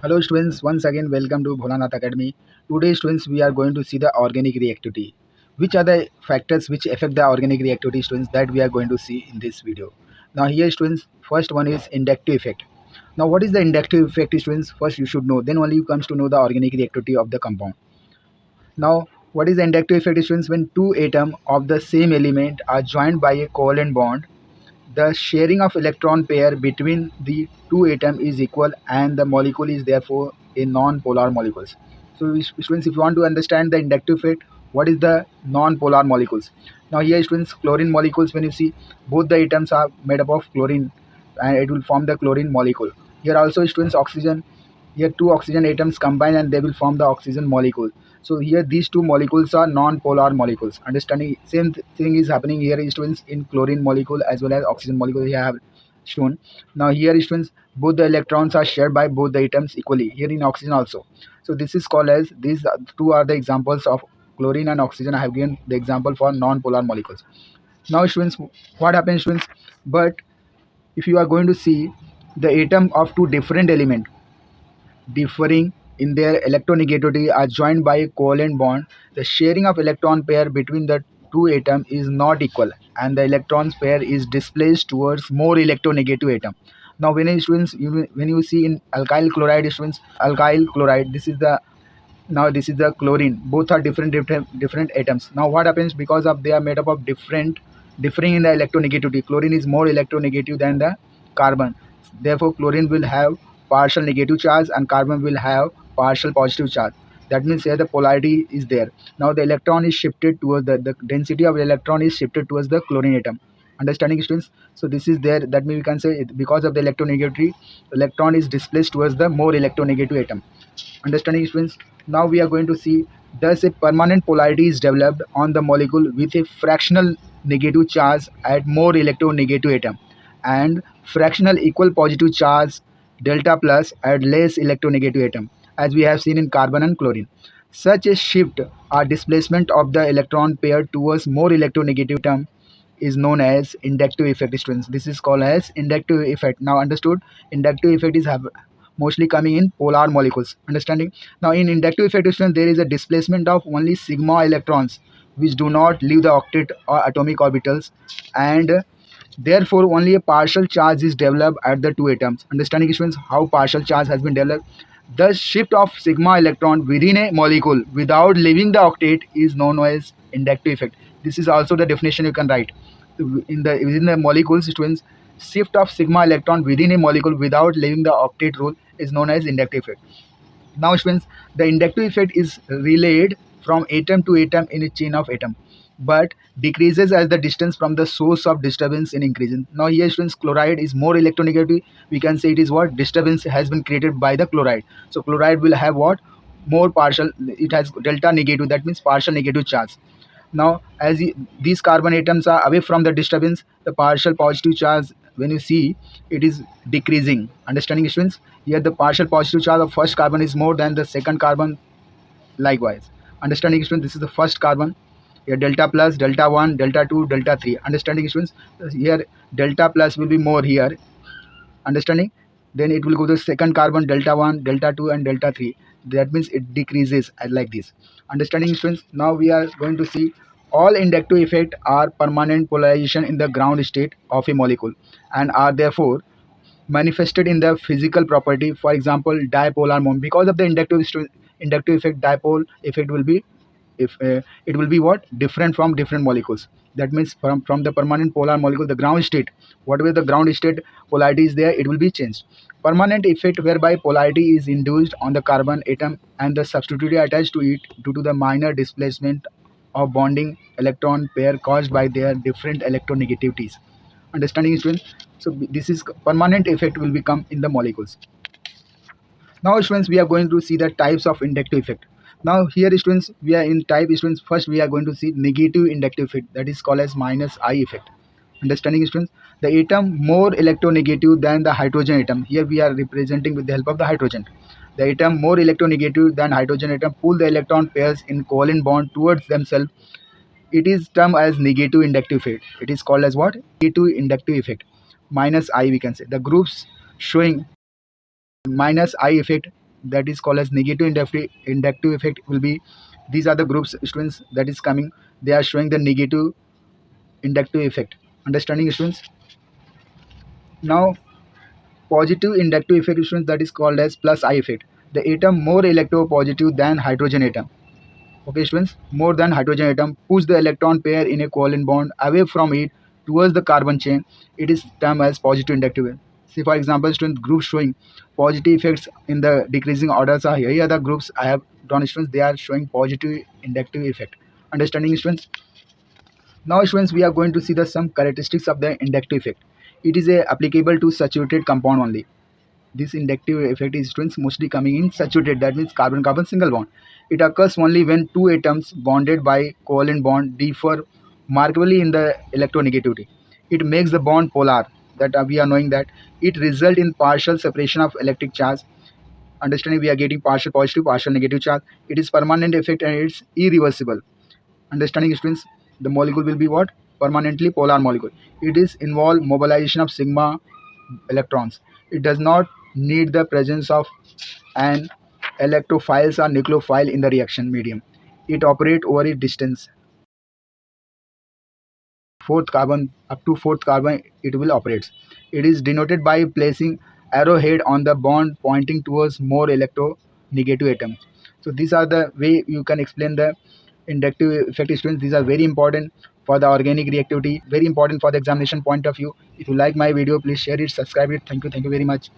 Hello students, once again welcome to Bholanath Academy. Today students we are going to see the organic reactivity. Which are the factors which affect the organic reactivity students that we are going to see in this video. Now here students, first one is inductive effect. Now what is the inductive effect students? First you should know, then only you comes to know the organic reactivity of the compound. Now what is the inductive effect students? When two atoms of the same element are joined by a covalent bond, the sharing of electron pair between the two atoms is equal and the molecule is therefore a non-polar molecules. So students, if you want to understand the inductive effect, what is the non-polar molecules? Now here students, chlorine molecules, when you see both the atoms are made up of chlorine and it will form the chlorine molecule. Here also students, oxygen, here two oxygen atoms combine and they will form the oxygen molecule. So here these two molecules are non-polar molecules. Understanding same thing is happening here students in chlorine molecule as well as oxygen molecule here I have shown. Now here students, both the electrons are shared by both the atoms equally here in oxygen also. So this is called as these two are the examples of chlorine and oxygen. I have given the example for non-polar molecules. Now students, what happens students? But if you are going to see the atom of two different elements differing in their electronegativity are joined by a covalent bond, the sharing of electron pair between the two atoms is not equal and the electrons pair is displaced towards more electronegative atom. Now when you see in alkyl chloride students, alkyl chloride, this is the chlorine, both are different atoms. Now what happens, because of they are made up of differing in the electronegativity, chlorine is more electronegative than the carbon, therefore chlorine will have partial negative charge and carbon will have partial positive charge. That means here the polarity is there. Now the electron is shifted towards the density of the electron is shifted towards the chlorine atom. Understanding students? So this is there, that means we can say because of the electronegativity, electron is displaced towards the more electronegative atom. Understanding students? Now we are going to see, thus a permanent polarity is developed on the molecule with a fractional negative charge at more electronegative atom and fractional equal positive charge delta plus at less electronegative atom, as we have seen in carbon and chlorine. Such a shift or displacement of the electron pair towards more electronegative atom is known as inductive effect students. This is called as inductive effect. Now understood, inductive effect is mostly coming in polar molecules. Understanding? Now in inductive effect students, there is a displacement of only sigma electrons which do not leave the octet or atomic orbitals, and therefore only a partial charge is developed at the two atoms. Understanding students how partial charge has been developed? The shift of sigma electron within a molecule without leaving the octet is known as inductive effect. This is also the definition you can write in the within the molecules students. Shift of sigma electron within a molecule without leaving the octet rule is known as inductive effect. Now students, the inductive effect is relayed from atom to atom in a chain of atom, but decreases as the distance from the source of disturbance in increasing. Now here students, chloride is more electronegative. We can say it is what disturbance has been created by the chloride. So chloride will have what more partial, it has delta negative, that means partial negative charge. Now as these carbon atoms are away from the disturbance, the partial positive charge, when you see, it is decreasing. Understanding students? Here the partial positive charge of first carbon is more than the second carbon, likewise. Understanding students? This is the first carbon. Here delta plus, delta 1, delta 2, delta 3. Understanding students? Here delta plus will be more here. Understanding? Then it will go to second carbon, delta 1, delta 2 and delta 3. That means it decreases like this. Understanding students? Now we are going to see all inductive effect are permanent polarization in the ground state of a molecule and are therefore manifested in the physical property. For example, dipolar moment. Because of the inductive effect, dipole effect will be, if it will be what different from different molecules. That means from the permanent polar molecule, the ground state, whatever the ground state polarity is there, it will be changed. Permanent effect whereby polarity is induced on the carbon atom and the substitute attached to it due to the minor displacement of bonding electron pair caused by their different electronegativities. Understanding students? So this is permanent effect will become in the molecules. Now students, we are going to see the types of inductive effect. Now here students, we are in type students. First we are going to see negative inductive effect, that is called as minus I effect. Understanding students? The atom more electronegative than the hydrogen atom. Here we are representing with the help of the hydrogen. The atom more electronegative than hydrogen atom pull the electron pairs in covalent bond towards themselves. It is termed as negative inductive effect. It is called as what? Negative inductive effect. Minus I we can say. The groups showing minus I effect that is called as negative inductive effect will be, these are the groups students that is coming, they are showing the negative inductive effect. Understanding students? Now positive inductive effect students, that is called as plus I effect. The atom more electropositive than hydrogen atom. Okay students, more than hydrogen atom push the electron pair in a covalent bond away from it towards the carbon chain. It is termed as positive inductive. See for example students, groups showing positive effects in the decreasing orders are here. Here are the groups I have drawn students, they are showing positive inductive effect. Understanding students? Now students, we are going to see the some characteristics of the inductive effect. It is applicable to saturated compound only. This inductive effect is students mostly coming in saturated, that means carbon-carbon single bond. It occurs only when two atoms bonded by covalent bond differ markedly in the electronegativity. It makes the bond polar, that we are knowing that. It results in partial separation of electric charge. Understanding, we are getting partial positive, partial negative charge. It is permanent effect and it's irreversible. Understanding students, the molecule will be what? Permanently polar molecule. It is involve mobilization of sigma electrons. It does not need the presence of an electrophiles or nucleophile in the reaction medium. It operates over a distance. Fourth carbon, up to fourth carbon it will operate. It is denoted by placing arrowhead on the bond pointing towards more electronegative atom. So these are the way you can explain the inductive effect students. These are very important for the organic reactivity, very important for the examination point of view. If you like my video, please share it, subscribe it. Thank you very much.